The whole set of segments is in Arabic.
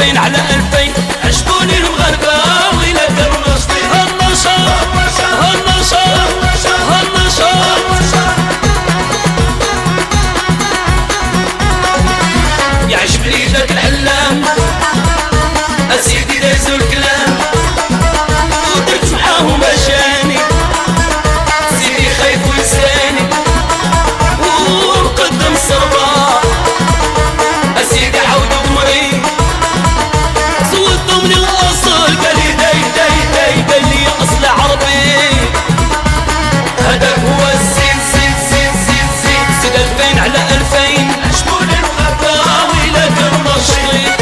2000 على 2000 عجبوني المغاربة ويلا كانوا ناشطين. هالنشاط هالنشاط هالنشاط يعجبني ذاك العلام أسيدي دازو الكلام ودرت معاهم أجاني سيدي خايف ولساني ومقدم الصربة أسيدي عاودو ضمري زودتو من الأصل قالي داي داي داي قالي أصل عربي هداك هو الزين زين زين زين زين زيد 2000 على 2000 عجبوني المغاربة ويلا كانوا ناشطين.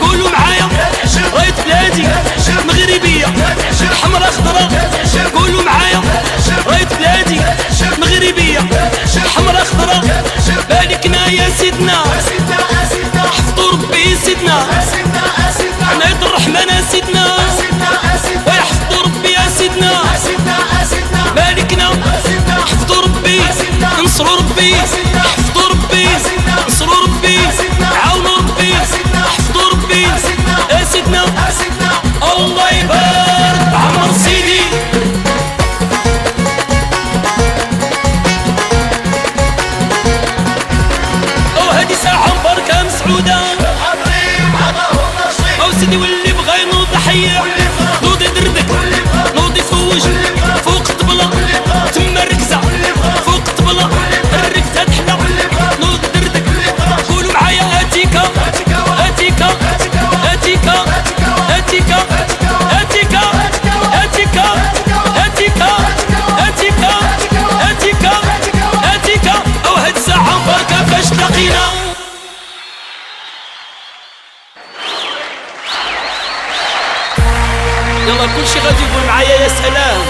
قولوا معايا راية بلادي مغربية حمرا خضرا. قولوا معايا راية بلادي مغربية حمرا خضرا. باركنا يا سيدنا حفظوا ربي سيدنا عناية الرحمن يا سيدنا ويحفظوا ربي يا سيدنا. باركنا حفظوا ربي انصروا ربي حفظوا ربي انصروا ربي عاونوا ربي حفظوا ربي يا سيدنا. الله يبارك عمر سيدي. وهادي ساعة مباركة مسعودة او سيدي واللي بغا ينوض ضحية نوض يدردك نوض يفوج فوق الطبلة تما الركزة فوق الطبلة الركزة تحلى نوض يدردك. قولوا معايا اتيكا اتيكا اتيكا اتيكا اتيكا اتيكا اتيكا اتيكا اتيكا اتيكا. او هاد الساعة مباركة فاش تلاقينا. يلا كل شي غادي يقول معايا يا سلام.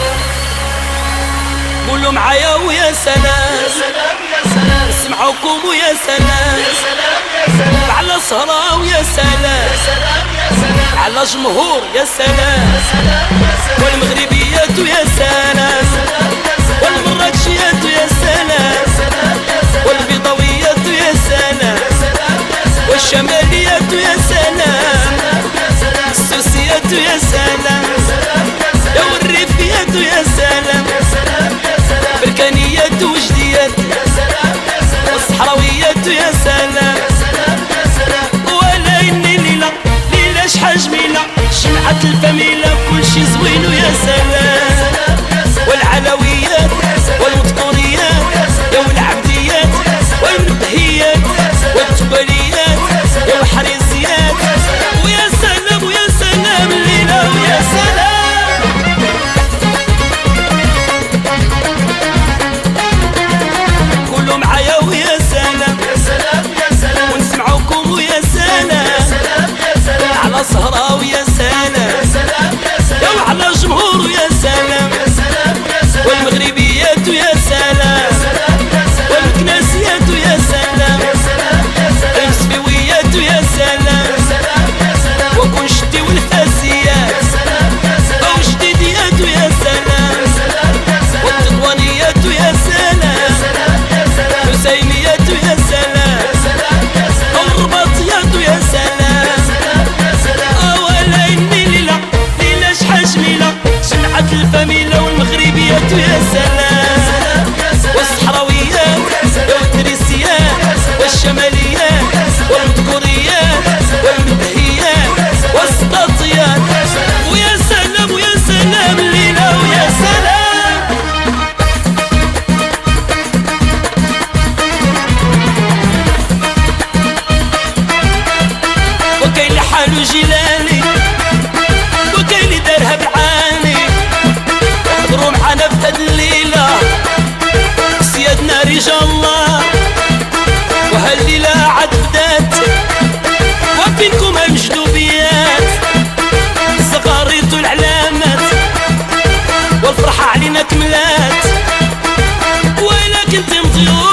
قولوا معايا ويا سلام يا سلام يا سلام. نسمعوكم ويا سلام يا سلام يا سلام. على سهرة ويا سلام يا سلام يا سلام. على جمهور يا سلام يا سلام يا سلام. والمغربيات ويا سلام والمراكشيات ويا سلام والبيضاويات ويا سلام والشماليات ويا سلام السوسيات ويا سلام يا والريفيات ويا سلام بركانيات وجديات والصحراويات ويا سلام. ولا إني ليلة ليلة شحال جميلة جمعت الفاميلة كلشي زوين ويا سلام. والعلويات والمطقوريات يا والعبديات والمنبهيات والتباليات يا والحريزيات ويا سلام ويا سلام الليلة ويا سلام. قولوا معايا ويا سلام يا سلام يا سلام. ونسمعوكم ويا سلام على سهرة ويا سلام يا وعلى جمهور ويا سلام والمغربيات ويا سلام والمكناسيات ويا سلام المسفيويات ويا سلام وكنشتي والفاسيات او جديديات ويا سلام والتطوانيات ويا سلام حسينيات ويا سلام الرباطيات ويا سلام. ولا إني ليلة ليلة شحال جميلة جمعت الفاميلة والمغربيات ويا سلام والصحراويات والتريسيات والشماليات والمذكوريات والمنبهيات والسطاطيات ويا سلام ويا سلام الليلة ويا سلام. وكاين لحالو جيلاني وكاين اللي دارها بعاني حضروا معانا في هاد الليلة سيادنا رجال الله وهالليلة عاد بدات وفينكم المجدوبيات الزغاريط والعلامات والفرحة علينا كملات ولكن تمضيو